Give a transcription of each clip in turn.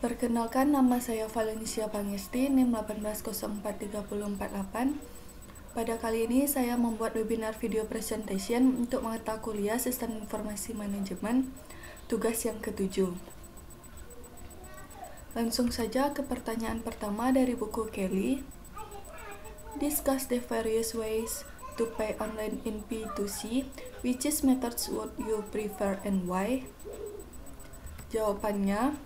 Perkenalkan, nama saya Valencia Pangesti, NIM 1804348. Pada kali ini saya membuat webinar video presentation untuk mata kuliah Sistem Informasi Manajemen, tugas yang ke-7. Langsung saja ke pertanyaan pertama dari buku Kelly. Discuss the various ways to pay online in B2C. Which methods would you prefer and why? Jawabannya,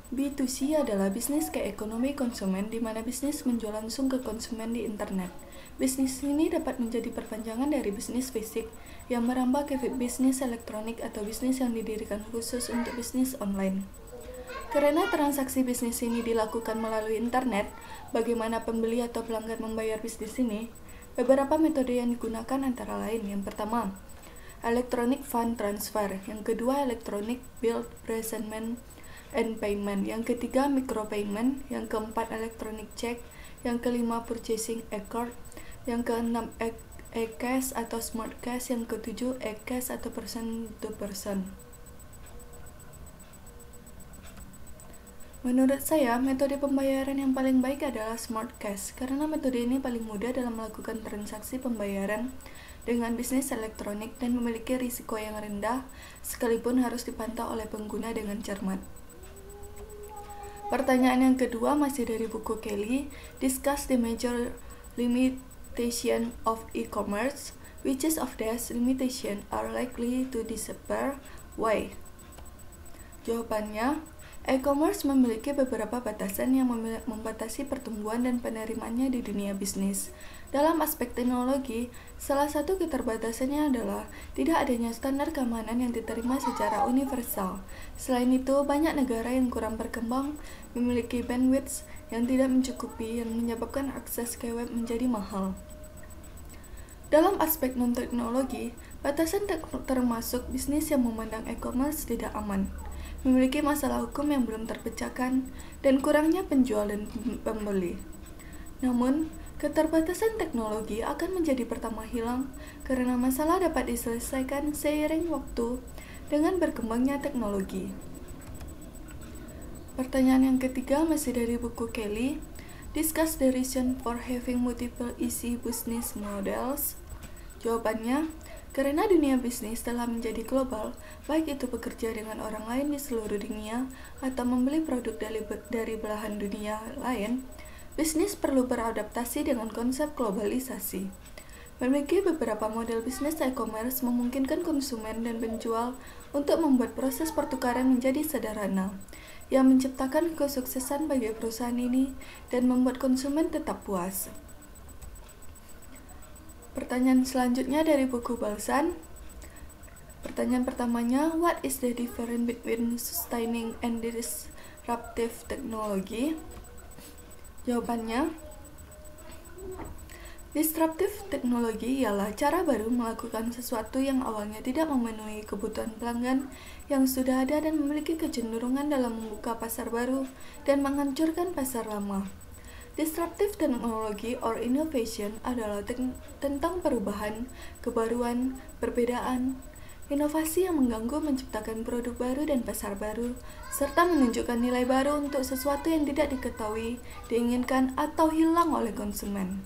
B2C adalah bisnis ke ekonomi konsumen, di mana bisnis menjual langsung ke konsumen di internet. Bisnis ini dapat menjadi perpanjangan dari bisnis fisik yang merambah ke bisnis elektronik atau bisnis yang didirikan khusus untuk bisnis online. Karena transaksi bisnis ini dilakukan melalui internet, bagaimana pembeli atau pelanggan membayar bisnis ini? Beberapa metode yang digunakan antara lain. Yang pertama, electronic fund transfer. Yang kedua, electronic bill presentment and payment. Yang ketiga, micropayment. Yang keempat, electronic check. Yang kelima, purchasing card. Yang keenam, e-cash atau smart cash. Yang ketujuh, e-cash atau person to person. Menurut saya, metode pembayaran yang paling baik adalah smart cash, karena metode ini paling mudah dalam melakukan transaksi pembayaran dengan bisnis elektronik dan memiliki risiko yang rendah, sekalipun harus dipantau oleh pengguna dengan cermat. Pertanyaan yang kedua masih dari buku Kelly. Discuss the major limitation of e-commerce. Which of these limitations are likely to disappear? Why? Jawabannya, e-commerce memiliki beberapa batasan yang membatasi pertumbuhan dan penerimaannya di dunia bisnis. Dalam aspek teknologi, salah satu keterbatasannya adalah tidak adanya standar keamanan yang diterima secara universal. Selain itu, banyak negara yang kurang berkembang memiliki bandwidth yang tidak mencukupi, yang menyebabkan akses ke web menjadi mahal. Dalam aspek non-teknologi, batasan termasuk bisnis yang memandang e-commerce tidak aman, memiliki masalah hukum yang belum terpecahkan, dan kurangnya penjual dan pembeli. Namun, keterbatasan teknologi akan menjadi pertama hilang karena masalah dapat diselesaikan seiring waktu dengan berkembangnya teknologi. Pertanyaan yang ketiga masih dari buku Kelly. Discuss the reason for having multiple easy business models. Jawabannya, karena dunia bisnis telah menjadi global, baik itu bekerja dengan orang lain di seluruh dunia atau membeli produk dari belahan dunia lain, bisnis perlu beradaptasi dengan konsep globalisasi. Memiliki beberapa model bisnis e-commerce memungkinkan konsumen dan penjual untuk membuat proses pertukaran menjadi sederhana, yang menciptakan kesuksesan bagi perusahaan ini dan membuat konsumen tetap puas. Pertanyaan selanjutnya dari buku Balsan. Pertanyaan pertamanya, what is the difference between sustaining and disruptive technology? Jawabannya, disruptive technology ialah cara baru melakukan sesuatu yang awalnya tidak memenuhi kebutuhan pelanggan yang sudah ada dan memiliki kecenderungan dalam membuka pasar baru dan menghancurkan pasar lama. Disruptive technology or innovation adalah tentang perubahan, kebaruan, perbedaan, inovasi yang mengganggu menciptakan produk baru dan pasar baru, serta menunjukkan nilai baru untuk sesuatu yang tidak diketahui, diinginkan, atau hilang oleh konsumen.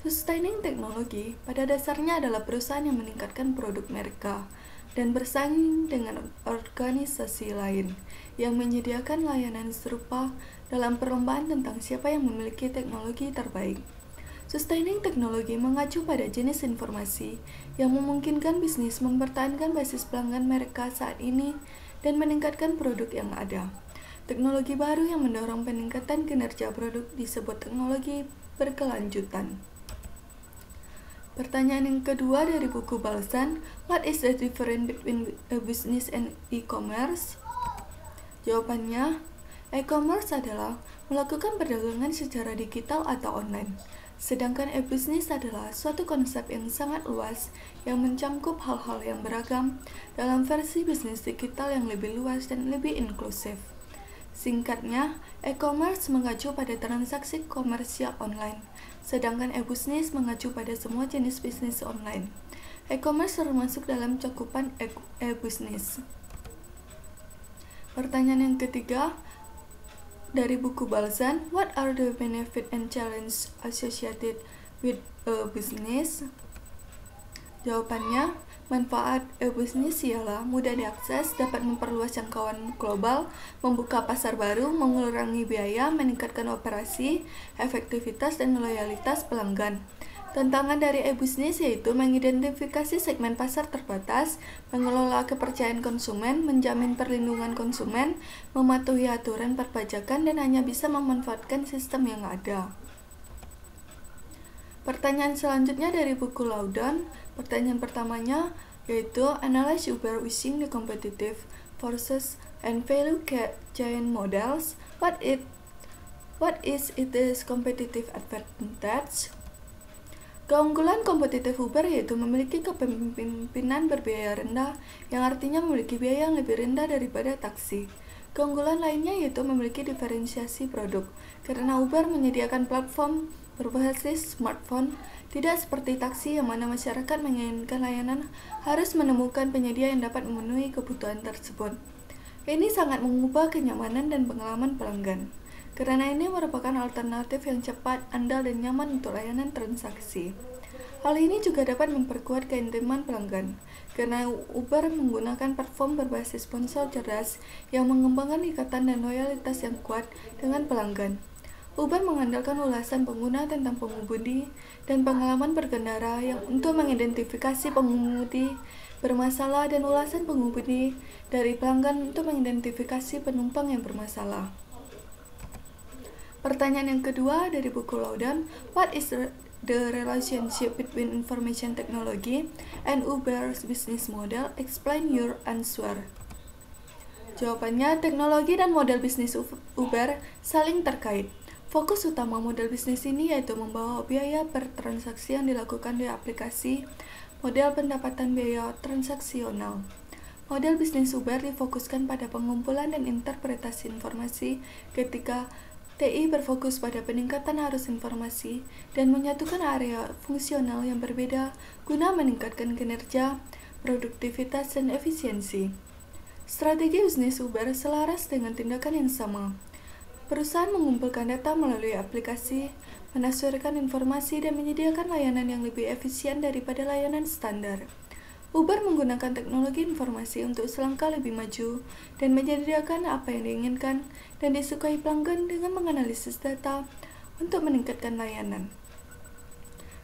Sustaining technology pada dasarnya adalah perusahaan yang meningkatkan produk mereka dan bersaing dengan organisasi lain yang menyediakan layanan serupa dalam perlombaan tentang siapa yang memiliki teknologi terbaik. Sustaining technology mengacu pada jenis informasi yang memungkinkan bisnis mempertahankan basis pelanggan mereka saat ini dan meningkatkan produk yang ada. Teknologi baru yang mendorong peningkatan kinerja produk disebut teknologi berkelanjutan. Pertanyaan yang kedua dari buku Balsan, what is the difference between a business and e-commerce? Jawabannya, e-commerce adalah melakukan perdagangan secara digital atau online, sedangkan e-business adalah suatu konsep yang sangat luas yang mencangkup hal-hal yang beragam dalam versi bisnis digital yang lebih luas dan lebih inklusif. Singkatnya, e-commerce mengacu pada transaksi komersial online, sedangkan e-business mengacu pada semua jenis bisnis online. E-commerce termasuk dalam cakupan e-business. Pertanyaan yang ketiga, dari buku Balzan, What are the benefits and challenges associated with a business? Jawabannya, manfaat e-business ialah mudah diakses, dapat memperluas jangkauan global, membuka pasar baru, mengurangi biaya, meningkatkan operasi, efektivitas, dan loyalitas pelanggan. Tantangan dari e-business yaitu mengidentifikasi segmen pasar terbatas, mengelola kepercayaan konsumen, menjamin perlindungan konsumen, mematuhi aturan perpajakan, dan hanya bisa memanfaatkan sistem yang ada. Pertanyaan selanjutnya dari buku Loudon. Pertanyaan pertamanya yaitu Analyze Uber using the competitive forces and value chain models. What is its competitive advantage? Keunggulan kompetitif Uber yaitu memiliki kepemimpinan berbiaya rendah, yang artinya memiliki biaya yang lebih rendah daripada taksi. Keunggulan lainnya yaitu memiliki diferensiasi produk, karena Uber menyediakan platform berbasis smartphone, tidak seperti taksi yang mana masyarakat menginginkan layanan harus menemukan penyedia yang dapat memenuhi kebutuhan tersebut. Ini sangat mengubah kenyamanan dan pengalaman pelanggan. Karena ini merupakan alternatif yang cepat, andal, dan nyaman untuk layanan transaksi. Hal ini juga dapat memperkuat keintiman pelanggan, karena Uber menggunakan platform berbasis ponsel cerdas yang mengembangkan ikatan dan loyalitas yang kuat dengan pelanggan. Uber mengandalkan ulasan pengguna tentang pengemudi dan pengalaman berkendara yang untuk mengidentifikasi pengemudi bermasalah dan ulasan pengemudi dari pelanggan untuk mengidentifikasi penumpang yang bermasalah. Pertanyaan yang kedua dari buku Loudon, What is the relationship between information technology and Uber's business model? Explain your answer. Jawabannya, teknologi dan model bisnis Uber saling terkait. Fokus utama model bisnis ini yaitu membawa biaya per transaksi yang dilakukan di aplikasi, model pendapatan biaya transaksional. Model bisnis Uber difokuskan pada pengumpulan dan interpretasi informasi, ketika TI berfokus pada peningkatan arus informasi dan menyatukan area fungsional yang berbeda guna meningkatkan kinerja, produktivitas, dan efisiensi. Strategi bisnis Uber selaras dengan tindakan yang sama. Perusahaan mengumpulkan data melalui aplikasi, menafsirkan informasi, dan menyediakan layanan yang lebih efisien daripada layanan standar. Uber menggunakan teknologi informasi untuk selangkah lebih maju dan menyediakan apa yang diinginkan dan disukai pelanggan dengan menganalisis data untuk meningkatkan layanan.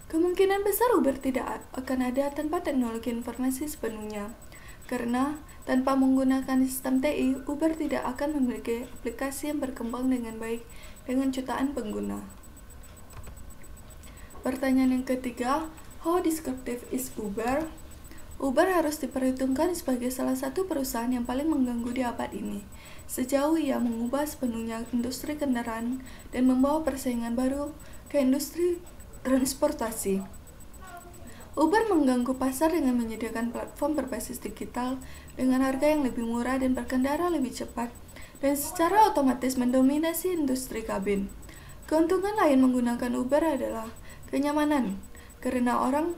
Kemungkinan besar Uber tidak akan ada tanpa teknologi informasi sepenuhnya, karena tanpa menggunakan sistem TI, Uber tidak akan memiliki aplikasi yang berkembang dengan baik dengan jutaan pengguna. Pertanyaan yang ketiga, How disruptive is Uber? Uber harus diperhitungkan sebagai salah satu perusahaan yang paling mengganggu di abad ini, sejauh ia mengubah sepenuhnya industri kendaraan dan membawa persaingan baru ke industri transportasi. Uber mengganggu pasar dengan menyediakan platform berbasis digital dengan harga yang lebih murah dan berkendara lebih cepat, dan secara otomatis mendominasi industri kabin. Keuntungan lain menggunakan Uber adalah kenyamanan, karena orang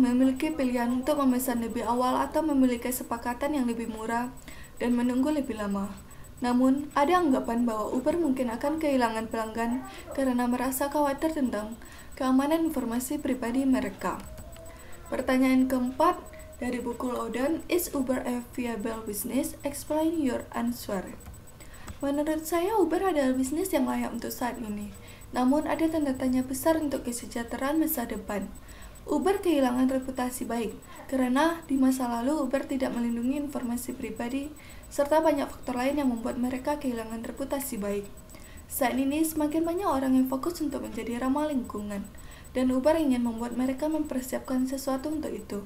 memiliki pilihan untuk memesan lebih awal atau memiliki kesepakatan yang lebih murah dan menunggu lebih lama. Namun, ada anggapan bahwa Uber mungkin akan kehilangan pelanggan karena merasa khawatir tentang keamanan informasi pribadi mereka. Pertanyaan keempat dari buku Loudon, Is Uber a viable business? Explain your answer. Menurut saya, Uber adalah bisnis yang layak untuk saat ini. Namun, ada tanda tanya besar untuk kesejahteraan masa depan. Uber kehilangan reputasi baik, karena di masa lalu Uber tidak melindungi informasi pribadi, serta banyak faktor lain yang membuat mereka kehilangan reputasi baik. Saat ini, semakin banyak orang yang fokus untuk menjadi ramah lingkungan, dan Uber ingin membuat mereka mempersiapkan sesuatu untuk itu.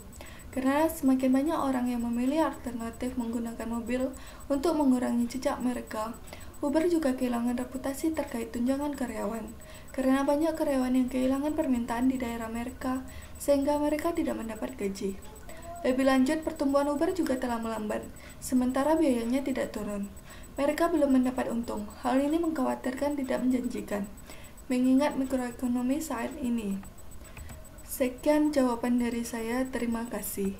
Karena semakin banyak orang yang memilih alternatif menggunakan mobil untuk mengurangi jejak mereka, Uber juga kehilangan reputasi terkait tunjangan karyawan, karena banyak karyawan yang kehilangan permintaan di daerah mereka, sehingga mereka tidak mendapat gaji. Lebih lanjut, pertumbuhan Uber juga telah melambat, sementara biayanya tidak turun. Mereka belum mendapat untung. Hal ini mengkhawatirkan tidak menjanjikan, mengingat mikroekonomi saat ini. Sekian jawaban dari saya, terima kasih.